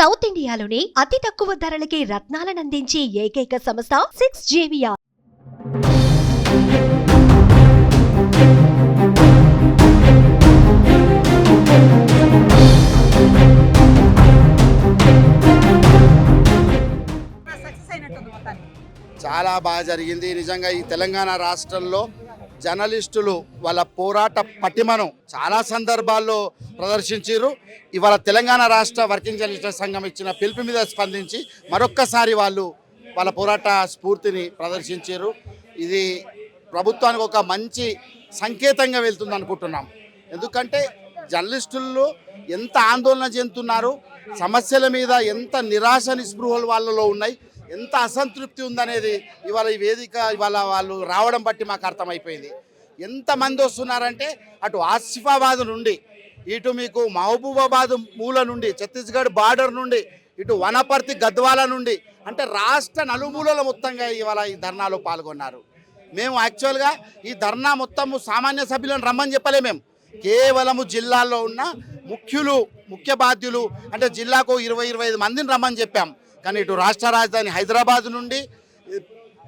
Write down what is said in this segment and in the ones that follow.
South ఇండియాలోనే అతి తక్కువ ధరలకి రత్నాలనందించే ఏకైక సంస్థ 6JVR. చాలా బాగా జరిగింది. నిజంగా ఈ తెలంగాణ రాష్ట్రంలో జర్నలిస్టులు వాళ్ళ పోరాట పటిమను చాలా సందర్భాల్లో ప్రదర్శించారు. ఇవాళ తెలంగాణ రాష్ట్ర వర్కింగ్ జర్నలిస్టుల సంఘం ఇచ్చిన పిలుపు మీద స్పందించి మరొక్కసారి వాళ్ళ పోరాట స్ఫూర్తిని ప్రదర్శించారు. ఇది ప్రభుత్వానికి ఒక మంచి సంకేతంగా వెళ్తుంది అనుకుంటున్నాం. ఎందుకంటే జర్నలిస్టులు ఎంత ఆందోళన చెందుతున్నారు, సమస్యల మీద ఎంత నిరాశ నిస్పృహలు వాళ్ళలో ఉన్నాయి, ఎంత అసంతృప్తి ఉందనేది ఇవాళ ఈ వేదిక ఇవాళ వాళ్ళు రావడం బట్టి మాకు అర్థమైపోయింది. ఎంతమంది వస్తున్నారంటే అటు ఆసిఫాబాద్ నుండి, ఇటు మీకు మహబూబాబాద్ మూల నుండి, ఛత్తీస్గఢ్ బార్డర్ నుండి, ఇటు వనపర్తి గద్వాల నుండి, అంటే రాష్ట్ర నలుమూలల మొత్తంగా ఇవాళ ఈ ధర్నాలో పాల్గొన్నారు. మేము యాక్చువల్గా ఈ ధర్నా మొత్తము సామాన్య సభ్యులను రమ్మని చెప్పలే, మేము కేవలము జిల్లాల్లో ఉన్న ముఖ్య బాధ్యులు అంటే జిల్లాకు 20-25 మందిని రమ్మని చెప్పాం. కానీ ఇటు రాష్ట్ర రాజధాని హైదరాబాద్ నుండి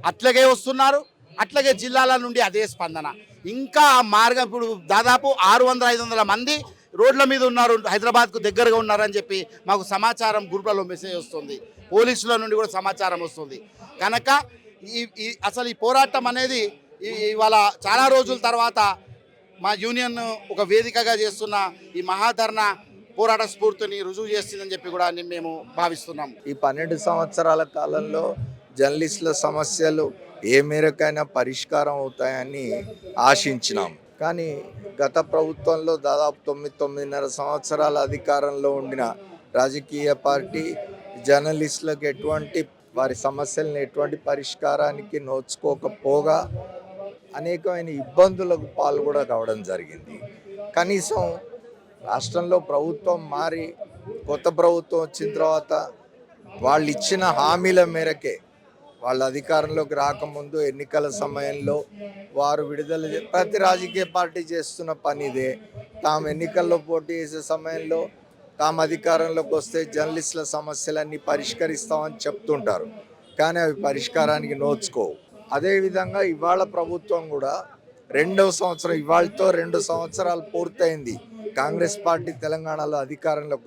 అట్లాగే వస్తున్నారు, అట్లాగే జిల్లాల నుండి అదే స్పందన. ఇంకా మార్గం ఇప్పుడు దాదాపు 600-500 మంది రోడ్ల మీద ఉన్నారు, హైదరాబాద్కు దగ్గరగా ఉన్నారని చెప్పి మాకు సమాచారం గ్రూప్లలో మెసేజ్ వస్తుంది, పోలీసుల నుండి కూడా సమాచారం వస్తుంది. కనుక అసలు ఈ పోరాటం అనేది ఇవాళ చాలా రోజుల తర్వాత మా యూనియన్ ఒక వేదికగా చేస్తున్న ఈ మహాధర్నా పోరాట స్ఫూర్తిని రుజువు చేస్తుందని చెప్పి కూడా మేము భావిస్తున్నాం. ఈ 12 సంవత్సరాల కాలంలో జర్నలిస్టుల సమస్యలు ఏ మేరకైనా పరిష్కారం అవుతాయని ఆశించినాం. కానీ గత ప్రభుత్వంలో దాదాపు 9-9.5 సంవత్సరాల అధికారంలో ఉండిన రాజకీయ పార్టీ జర్నలిస్టులకు వారి సమస్యలను ఎటువంటి పరిష్కారానికి నోచుకోకపోగా అనేకమైన ఇబ్బందులకు పాల్గొన కావడం జరిగింది. కనీసం రాష్ట్రంలో ప్రభుత్వం మారి కొత్త ప్రభుత్వం వచ్చిన తర్వాత వాళ్ళు ఇచ్చిన హామీల మేరకే, వాళ్ళ అధికారంలోకి రాకముందు ఎన్నికల సమయంలో వారు ప్రతి రాజకీయ పార్టీ చేస్తున్న పని ఇదే. తాము ఎన్నికల్లో పోటీ చేసే సమయంలో తాము అధికారంలోకి వస్తే జర్నలిస్టుల సమస్యలన్నీ పరిష్కరిస్తామని చెప్తుంటారు, కానీ అవి పరిష్కారానికి నోచుకోవు. అదేవిధంగా ఇవాళ ప్రభుత్వం కూడా 2వ సంవత్సరం, ఇవాళతో 2 సంవత్సరాలు పూర్తయింది కాంగ్రెస్ పార్టీ తెలంగాణలో అధికారంలోకి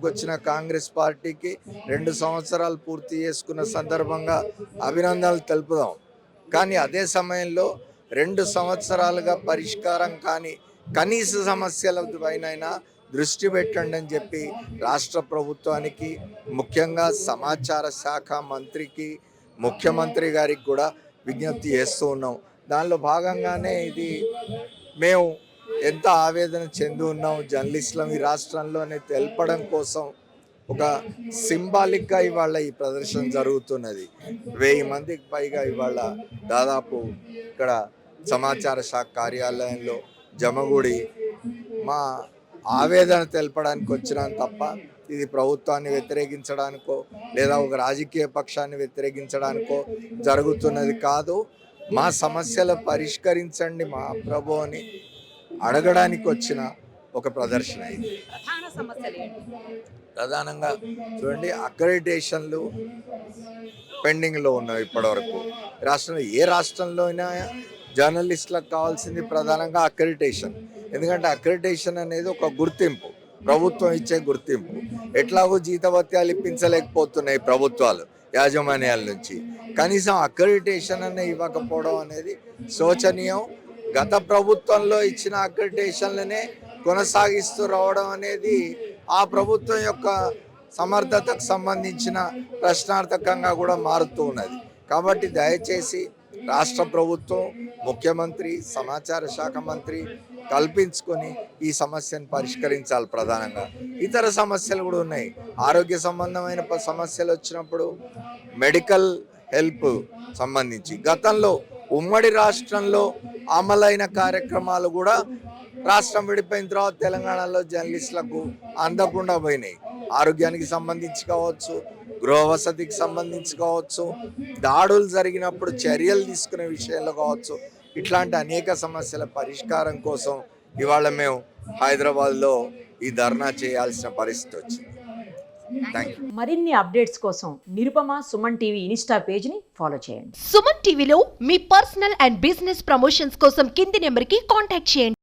వచ్చిన కాంగ్రెస్ పార్టీకి 2 సంవత్సరాలు పూర్తి చేసుకున్న సందర్భంగా అభినందనలు తెలుపుదాం. కానీ అదే సమయంలో 2 సంవత్సరాలుగా పరిష్కారం కాని కనీస సమస్యల పైన దృష్టి పెట్టండి అని చెప్పి రాష్ట్ర ప్రభుత్వానికి, ముఖ్యంగా సమాచార శాఖ మంత్రికి, ముఖ్యమంత్రి గారికి కూడా విజ్ఞప్తి చేస్తూ ఉన్నాం. దానిలో భాగంగానే ఇది మేము ఎంత ఆవేదన చెంది ఉన్నాం జర్నలిస్టులం ఈ రాష్ట్రంలోనే తెలపడం కోసం ఒక సింబాలిక్గా ఇవాళ ఈ ప్రదర్శన జరుగుతున్నది. 1000 మందికి పైగా ఇవాళ దాదాపు ఇక్కడ సమాచార శాఖ కార్యాలయంలో జమగూడి మా ఆవేదన తెలపడానికి వచ్చినాం తప్ప ఇది ప్రభుత్వాన్ని వ్యతిరేకించడానికో లేదా ఒక రాజకీయ పక్షాన్ని వ్యతిరేకించడానికో జరుగుతున్నది కాదు. మా సమస్యలు పరిష్కరించండి మా ప్రభు అని అడగడానికి వచ్చిన ఒక ప్రదర్శన ఇది. ప్రధానంగా చూడండి, అక్రెడిటేషన్లు పెండింగ్లో ఉన్నాయి ఇప్పటివరకు. రాష్ట్రంలో ఏ రాష్ట్రంలో అయినా జర్నలిస్టులకు కావాల్సింది ప్రధానంగా అక్రెడిటేషన్. ఎందుకంటే అక్రెడిటేషన్ అనేది ఒక గుర్తింపు, ప్రభుత్వం ఇచ్చే గుర్తింపు. ఎట్లాగో జీతభత్యాలు ఇప్పించలేకపోతున్నాయి ప్రభుత్వాలు యాజమాన్యాల నుంచి, కనీసం అక్రెడిటేషన్ అనే ఇవ్వకపోవడం అనేది శోచనీయం. గత ప్రభుత్వంలో ఇచ్చిన అక్రెడిటేషన్లనే కొనసాగిస్తూ రావడం అనేది ఆ ప్రభుత్వం యొక్క సమర్థతకు సంబంధించిన ప్రశ్నార్థకంగా కూడా మారుతూ ఉన్నది. కాబట్టి దయచేసి రాష్ట్ర ప్రభుత్వం, ముఖ్యమంత్రి, సమాచార శాఖ మంత్రి కల్పించుకొని ఈ సమస్యను పరిష్కరించాలి. ప్రధానంగా ఇతర సమస్యలు కూడా ఉన్నాయి. ఆరోగ్య సంబంధమైన సమస్యలు వచ్చినప్పుడు మెడికల్ హెల్ప్ సంబంధించి గతంలో ఉమ్మడి రాష్ట్రంలో అమలైన కార్యక్రమాలు కూడా రాష్ట్రం విడిపోయిన తర్వాత తెలంగాణలో జర్నలిస్టులకు అందకుండా పోయినాయి. ఆరోగ్యానికి సంబంధించి కావచ్చు, గృహ వసతికి సంబంధించి కావచ్చు, దాడులు జరిగినప్పుడు చర్యలు తీసుకునే విషయంలో కావచ్చు, ఇట్లాంటి అనేక సమస్యల పరిష్కారం కోసం ఇవాళ మేము హైదరాబాద్లో ఈ ధర్నా చేయాల్సిన పరిస్థితి వచ్చింది. Thank you. మరిన్ని అప్డేట్స్ కోసం నిరుపమ సుమన్ టీవీ ఇన్స్టా పేజ్ని ఫాలో చేయండి. సుమన్ టీవీలో మీ పర్సనల్ అండ్ బిజినెస్ ప్రమోషన్స్ కోసం కింది నెంబర్కి కాంటాక్ట్ చేయండి.